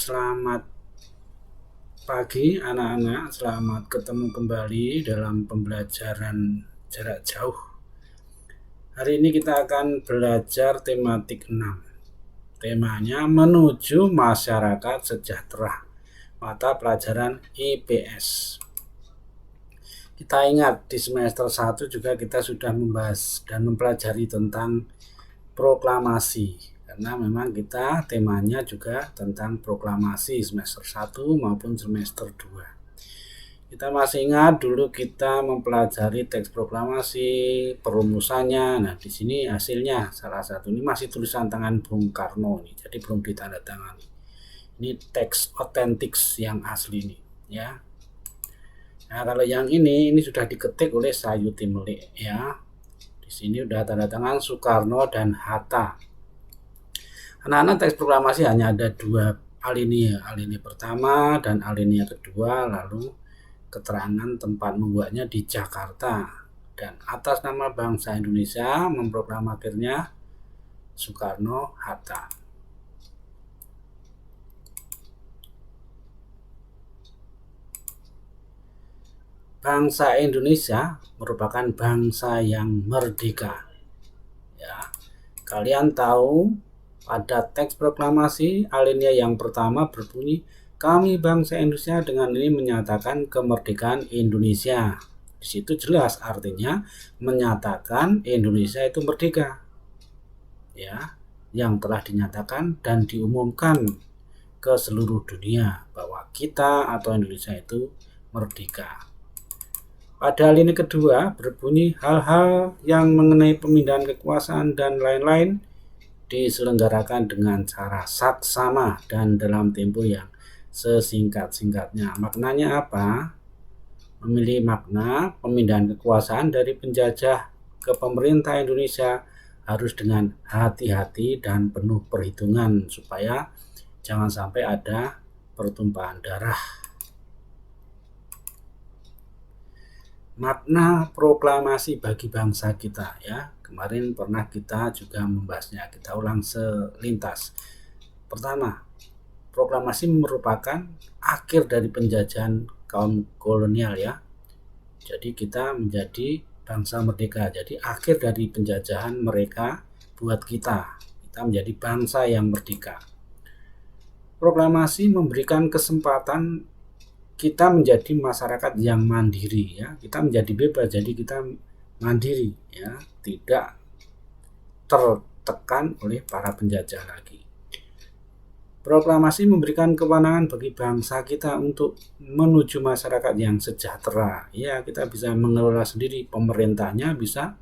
Selamat pagi anak-anak, selamat ketemu kembali dalam pembelajaran jarak jauh. Hari ini kita akan belajar tematik 6. Temanya menuju masyarakat sejahtera, mata pelajaran IPS. Kita ingat di semester 1 juga kita sudah membahas dan mempelajari tentang proklamasi. Karena memang kita temanya juga tentang proklamasi semester 1 maupun semester 2. Kita masih ingat dulu kita mempelajari teks proklamasi, perumusannya. Nah, di sini hasilnya salah satu ini masih tulisan tangan Bung Karno nih, jadi belum ditandatangani. Ini teks otentik yang asli nih, ya. Nah, kalau yang ini sudah diketik oleh Sayuti Melik, ya. Di sini udah tanda tangan Soekarno dan Hatta. Anak-anak teks proklamasi hanya ada 2 alinea, alinea pertama dan alinea kedua, lalu keterangan tempat membuatnya di Jakarta, dan atas nama bangsa Indonesia memproklamirnya Soekarno-Hatta. Bangsa Indonesia merupakan bangsa yang merdeka. Ya, kalian tahu pada teks proklamasi alinea yang pertama berbunyi, kami bangsa Indonesia dengan ini menyatakan kemerdekaan Indonesia. Di situ jelas artinya menyatakan Indonesia itu merdeka. Ya, yang telah dinyatakan dan diumumkan ke seluruh dunia bahwa kita atau Indonesia itu merdeka. Pada alinea kedua berbunyi hal-hal yang mengenai pemindahan kekuasaan dan lain-lain diselenggarakan dengan cara saksama dan dalam tempo yang sesingkat-singkatnya. Maknanya apa? Memilih makna pemindahan kekuasaan dari penjajah ke pemerintah Indonesia harus dengan hati-hati dan penuh perhitungan supaya jangan sampai ada pertumpahan darah. Makna proklamasi bagi bangsa kita, ya. Kemarin pernah kita juga membahasnya, kita ulang selintas. Pertama, proklamasi merupakan akhir dari penjajahan kaum kolonial, ya. Jadi kita menjadi bangsa merdeka. Jadi akhir dari penjajahan mereka buat kita. Kita menjadi bangsa yang merdeka. Proklamasi memberikan kesempatan kita menjadi masyarakat yang mandiri, ya. Kita menjadi bebas, jadi kita mandiri, ya, tidak tertekan oleh para penjajah lagi. Proklamasi memberikan kewenangan bagi bangsa kita untuk menuju masyarakat yang sejahtera. Ya, kita bisa mengelola sendiri, pemerintahnya bisa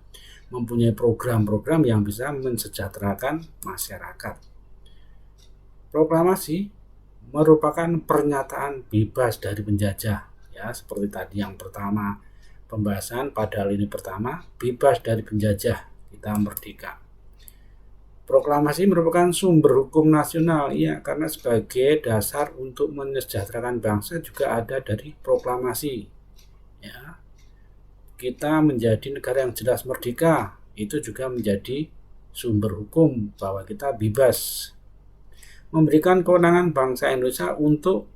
mempunyai program-program yang bisa mensejahterakan masyarakat. Proklamasi merupakan pernyataan bebas dari penjajah, ya, seperti tadi yang pertama pembahasan pada alinea pertama, bebas dari penjajah, kita merdeka. Proklamasi merupakan sumber hukum nasional, ya, karena sebagai dasar untuk mensejahterakan bangsa juga ada dari proklamasi, ya. Kita menjadi negara yang jelas merdeka, itu juga menjadi sumber hukum bahwa kita bebas. Memberikan kewenangan bangsa Indonesia untuk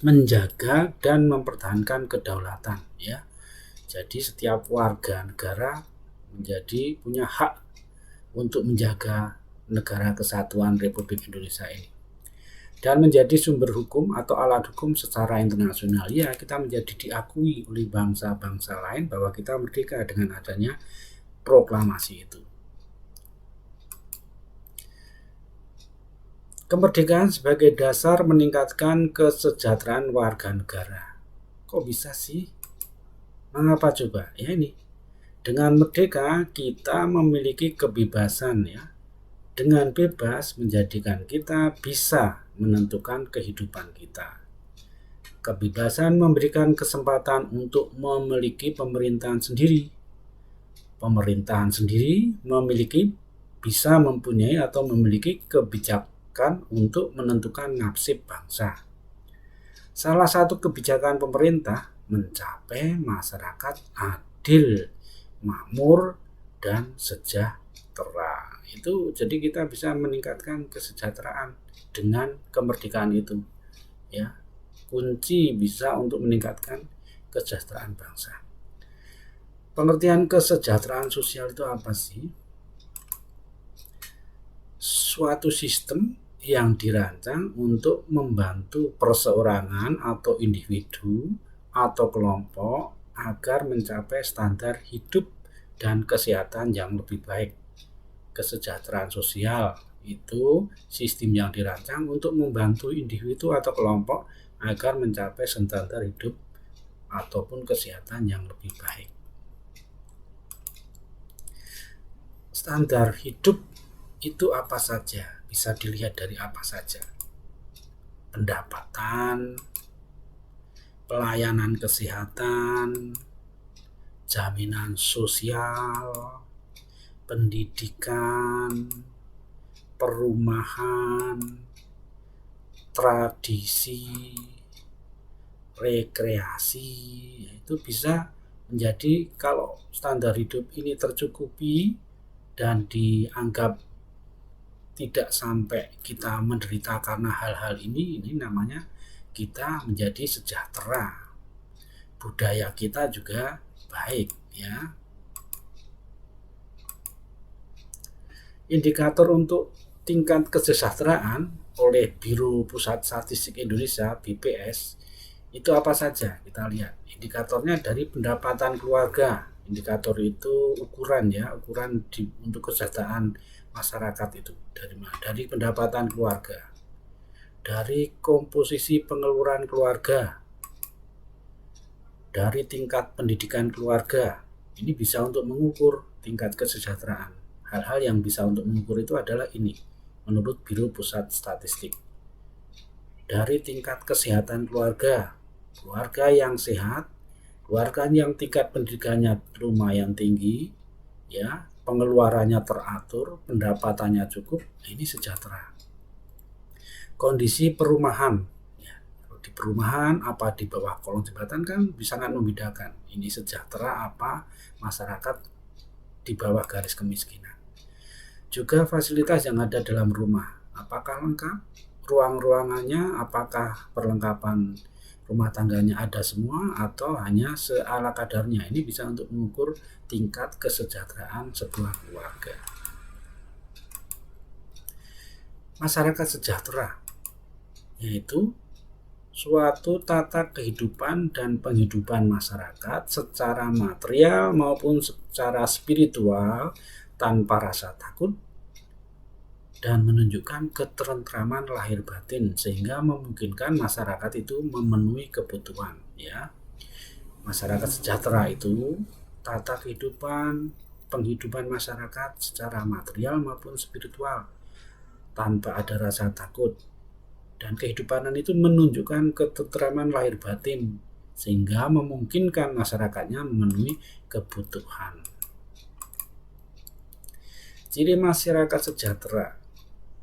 menjaga dan mempertahankan kedaulatan, ya. Jadi setiap warga negara menjadi punya hak untuk menjaga negara kesatuan Republik Indonesia ini, dan menjadi sumber hukum atau alat hukum secara internasional. Ya, kita menjadi diakui oleh bangsa-bangsa lain bahwa kita merdeka dengan adanya proklamasi itu. Kemerdekaan sebagai dasar meningkatkan kesejahteraan warga negara. Kok bisa sih? Mengapa coba? Ya ini, dengan merdeka kita memiliki kebebasan, ya. Dengan bebas menjadikan kita bisa menentukan kehidupan kita. Kebebasan memberikan kesempatan untuk memiliki pemerintahan sendiri. Pemerintahan sendiri bisa mempunyai atau memiliki kebijakan untuk menentukan nasib bangsa. Salah satu kebijakan pemerintah mencapai masyarakat adil, makmur, dan sejahtera. Itu jadi kita bisa meningkatkan kesejahteraan dengan kemerdekaan itu, ya. Kunci bisa untuk meningkatkan kesejahteraan bangsa. Pengertian kesejahteraan sosial itu apa sih? Suatu sistem yang dirancang untuk membantu perseorangan atau individu atau kelompok agar mencapai standar hidup dan kesehatan yang lebih baik. Kesejahteraan sosial itu sistem yang dirancang untuk membantu individu atau kelompok agar mencapai standar hidup ataupun kesehatan yang lebih baik. Standar hidup itu apa saja? Bisa dilihat dari apa saja. Pendapatan, pelayanan kesehatan, jaminan sosial, pendidikan, perumahan, tradisi, rekreasi. Itu bisa menjadi, kalau standar hidup ini tercukupi dan dianggap tidak sampai kita menderita karena hal-hal ini namanya kita menjadi sejahtera. Budaya kita juga baik, ya. Indikator untuk tingkat kesejahteraan oleh Biro Pusat Statistik Indonesia (BPS) itu apa saja? Kita lihat. Indikatornya dari pendapatan keluarga. Indikator itu ukuran, ya, ukuran untuk kesejahteraan masyarakat itu dari pendapatan keluarga, dari komposisi pengeluaran keluarga, dari tingkat pendidikan keluarga. Ini bisa untuk mengukur tingkat kesejahteraan. Hal-hal yang bisa untuk mengukur itu adalah ini, menurut Biro Pusat Statistik. Dari tingkat kesehatan keluarga, keluarga yang sehat, keluarga yang tingkat pendidikannya lumayan tinggi, ya, pengeluarannya teratur, pendapatannya cukup, ini sejahtera. Kondisi perumahan, ya, di perumahan apa di bawah kolong jembatan kan bisa sangat membedakan. Ini sejahtera apa masyarakat di bawah garis kemiskinan. Juga fasilitas yang ada dalam rumah, apakah lengkap? Ruang-ruangannya, apakah perlengkapan rumah tangganya ada semua atau hanya seala kadarnya? Ini bisa untuk mengukur tingkat kesejahteraan sebuah keluarga. Masyarakat sejahtera yaitu suatu tata kehidupan dan penghidupan masyarakat secara material maupun secara spiritual tanpa rasa takut dan menunjukkan ketentraman lahir batin sehingga memungkinkan masyarakat itu memenuhi kebutuhan, ya. Masyarakat sejahtera itu tata kehidupan, penghidupan masyarakat secara material maupun spiritual tanpa ada rasa takut, dan kehidupan itu menunjukkan ketentraman lahir batin sehingga memungkinkan masyarakatnya memenuhi kebutuhan. Ciri masyarakat sejahtera,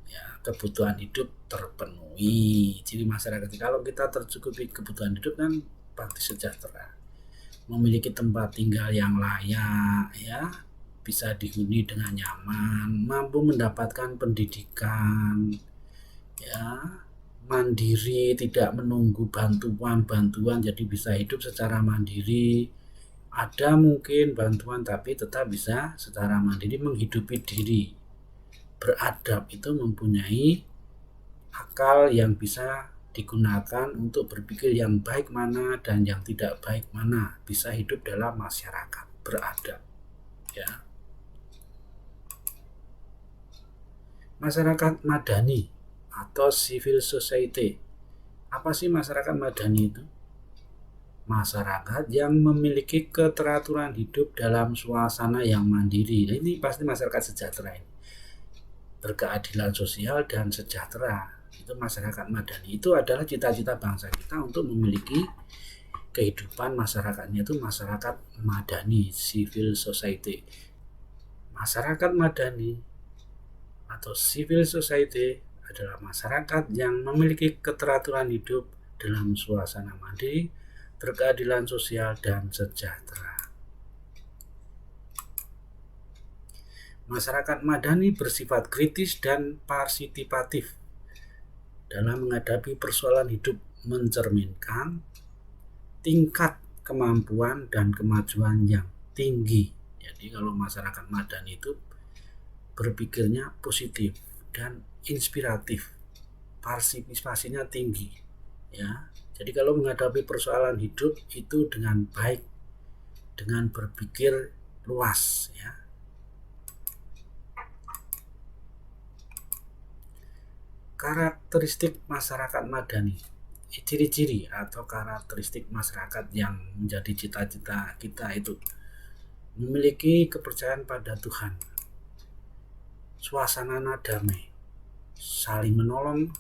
ya, kebutuhan hidup terpenuhi. Ciri masyarakat, kalau kita tercukupi kebutuhan hidup kan pasti sejahtera. Memiliki tempat tinggal yang layak, ya, bisa dihuni dengan nyaman, mampu mendapatkan pendidikan, ya, mandiri, tidak menunggu bantuan, jadi bisa hidup secara mandiri. Ada mungkin bantuan tapi tetap bisa secara mandiri menghidupi diri. Beradab itu mempunyai akal yang bisa digunakan untuk berpikir yang baik mana dan yang tidak baik mana, bisa hidup dalam masyarakat beradab, ya. Masyarakat madani atau civil society. Apa sih masyarakat madani itu? Masyarakat yang memiliki keteraturan hidup dalam suasana yang mandiri. Nah, ini pasti masyarakat sejahtera ini. Berkeadilan sosial dan sejahtera. Itu masyarakat madani. Itu adalah cita-cita bangsa kita untuk memiliki kehidupan masyarakatnya itu masyarakat madani, civil society. Masyarakat madani atau civil society adalah masyarakat yang memiliki keteraturan hidup dalam suasana mandiri, berkeadilan sosial dan sejahtera. Masyarakat madani bersifat kritis dan partisipatif. dalam menghadapi persoalan hidup mencerminkan tingkat kemampuan dan kemajuan yang tinggi. Jadi kalau masyarakat Madani itu berpikirnya positif dan inspiratif, partisipasinya tinggi, ya. Jadi kalau menghadapi persoalan hidup itu dengan baik, dengan berpikir luas, ya. Karakteristik masyarakat Madani, ciri-ciri atau karakteristik masyarakat yang menjadi cita-cita kita itu memiliki kepercayaan pada Tuhan, suasana damai, saling menolong,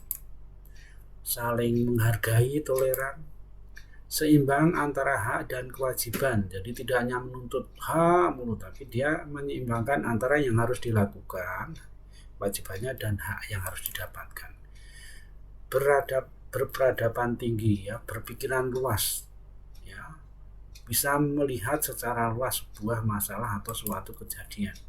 saling menghargai, toleran, seimbang antara hak dan kewajiban. Jadi tidak hanya menuntut hak mulu, tapi dia menyeimbangkan antara yang harus dilakukan, wajibannya, dan hak yang harus didapatkan. Berperadaban tinggi, ya, berpikiran luas, ya, bisa melihat secara luas sebuah masalah atau suatu kejadian.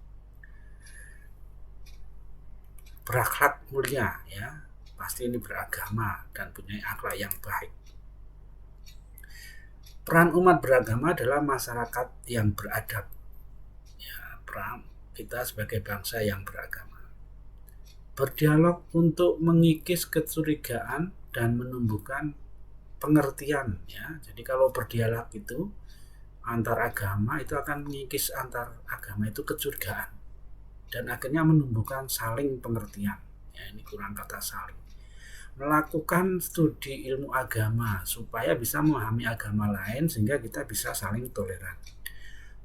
Berakhlak mulia, ya, pasti ini beragama dan punya akhlak yang baik. Peran umat beragama adalah masyarakat yang beradab, ya, peran kita sebagai bangsa yang beragama. Berdialog untuk mengikis kecurigaan dan menumbuhkan pengertian, ya. Jadi kalau berdialog itu antar agama itu akan mengikis antar agama itu kecurigaan dan akhirnya menumbuhkan saling pengertian, ya, ini kurang kata saling. Melakukan studi ilmu agama supaya bisa memahami agama lain sehingga kita bisa saling toleran.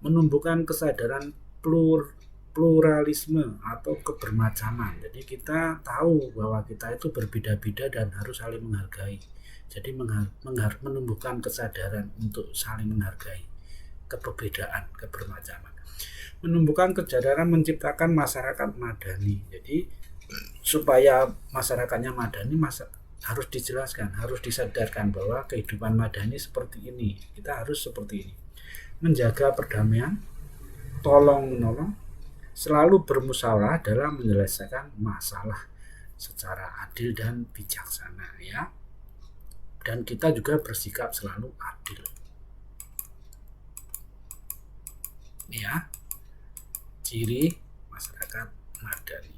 Menumbuhkan kesadaran pluralisme atau keberagaman. Jadi kita tahu bahwa kita itu berbeda-beda dan harus saling menghargai. Jadi menumbuhkan kesadaran untuk saling menghargai keberbedaan, keberagaman. Menumbuhkan kesadaran menciptakan masyarakat Madani. Jadi supaya masyarakatnya Madani harus dijelaskan, harus disadarkan bahwa kehidupan Madani seperti ini. Kita harus seperti ini. Menjaga perdamaian, tolong menolong, selalu bermusyawarah dalam menyelesaikan masalah secara adil dan bijaksana, ya. Dan kita juga bersikap selalu adil, ya. Ciri masyarakat Madani.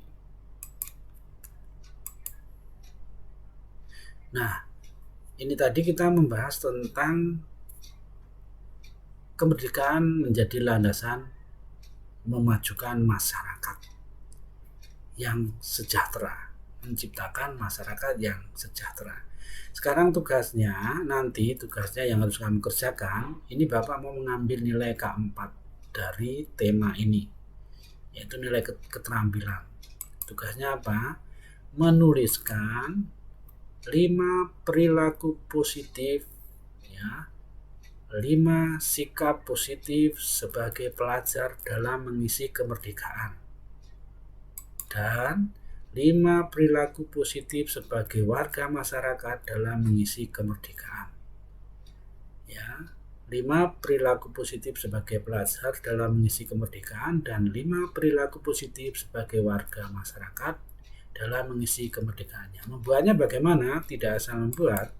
Nah, ini tadi kita membahas tentang kemerdekaan menjadi landasan memajukan masyarakat yang sejahtera, menciptakan masyarakat yang sejahtera. Sekarang tugasnya yang harus kamu kerjakan, ini Bapak mau mengambil nilai K4 dari tema ini, yaitu nilai keterampilan. Tugasnya apa? Menuliskan 5 perilaku positif, ya, 5 sikap positif sebagai pelajar dalam mengisi kemerdekaan, dan 5 perilaku positif sebagai warga masyarakat dalam mengisi kemerdekaan, ya. 5 perilaku positif sebagai pelajar dalam mengisi kemerdekaan dan 5 perilaku positif sebagai warga masyarakat dalam mengisi kemerdekaannya. Membuatnya bagaimana? Tidak asal membuat.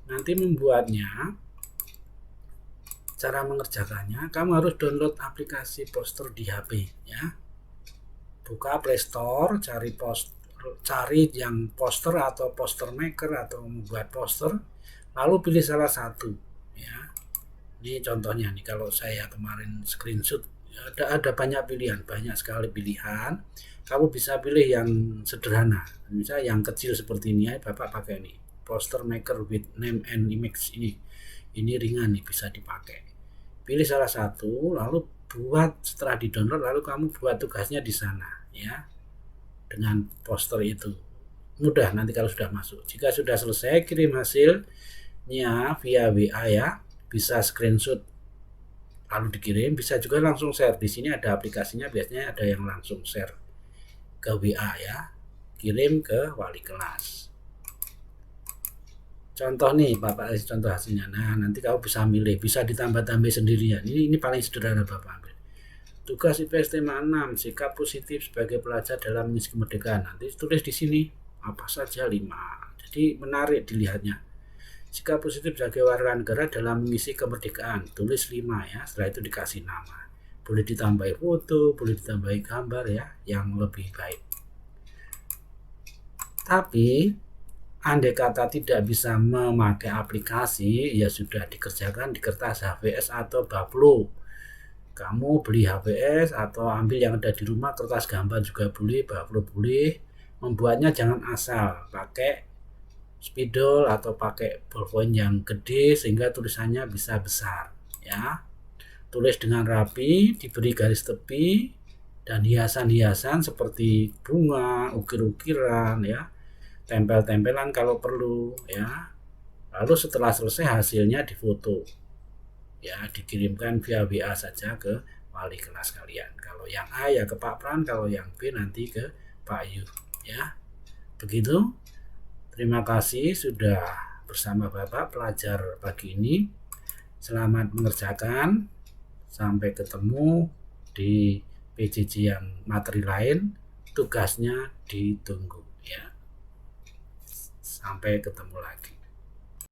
Nanti membuatnya, cara mengerjakannya, kamu harus download aplikasi poster di HP, ya. Buka Play Store, cari yang poster atau poster maker atau membuat poster, lalu pilih salah satu, ya. Ini contohnya nih, kalau saya kemarin screenshot, ada banyak pilihan, banyak sekali pilihan. Kamu bisa pilih yang sederhana, misalnya yang kecil seperti ini, ya. Bapak pakai ini, poster maker with name and image ini ringan nih, bisa dipakai. Pilih salah satu, lalu buat, setelah di-download, lalu kamu buat tugasnya di sana, ya, dengan poster itu. Mudah nanti kalau sudah masuk. Jika sudah selesai, kirim hasilnya via WA, ya. Bisa screenshot lalu dikirim, bisa juga langsung share. Di sini ada aplikasinya, biasanya ada yang langsung share ke WA, ya. Kirim ke wali kelas. Contoh nih, Bapak kasih contoh hasilnya. Nah, nanti kamu bisa milih, bisa ditambah-tambah sendirian. Ini paling sederhana Bapak ambil. Tugas IPS tema 6, sikap positif sebagai pelajar dalam mengisi kemerdekaan. Nanti tulis di sini apa saja 5. Jadi menarik dilihatnya. Sikap positif sebagai warga negara dalam mengisi kemerdekaan, tulis 5 ya, setelah itu dikasih nama. Boleh ditambahi foto, boleh ditambahi gambar ya, yang lebih baik. Tapi andai kata tidak bisa memakai aplikasi, ya sudah dikerjakan di kertas HVS atau Baplo. Kamu beli HVS atau ambil yang ada di rumah, kertas gambar juga boleh, Baplo boleh. Membuatnya jangan asal, pakai spidol atau pakai ballpoint yang gede sehingga tulisannya bisa besar ya. Tulis dengan rapi, diberi garis tepi dan hiasan-hiasan seperti bunga, ukir-ukiran ya, tempel-tempelan kalau perlu ya. Lalu setelah selesai hasilnya difoto ya, dikirimkan via WA saja ke wali kelas kalian. Kalau yang A ya ke Pak Pran, kalau yang B nanti ke Pak Yu ya. Begitu. Terima kasih sudah bersama Bapak pelajar pagi ini. Selamat mengerjakan. Sampai ketemu di PJJ yang materi lain. Tugasnya ditunggu ya. Sampai ketemu lagi.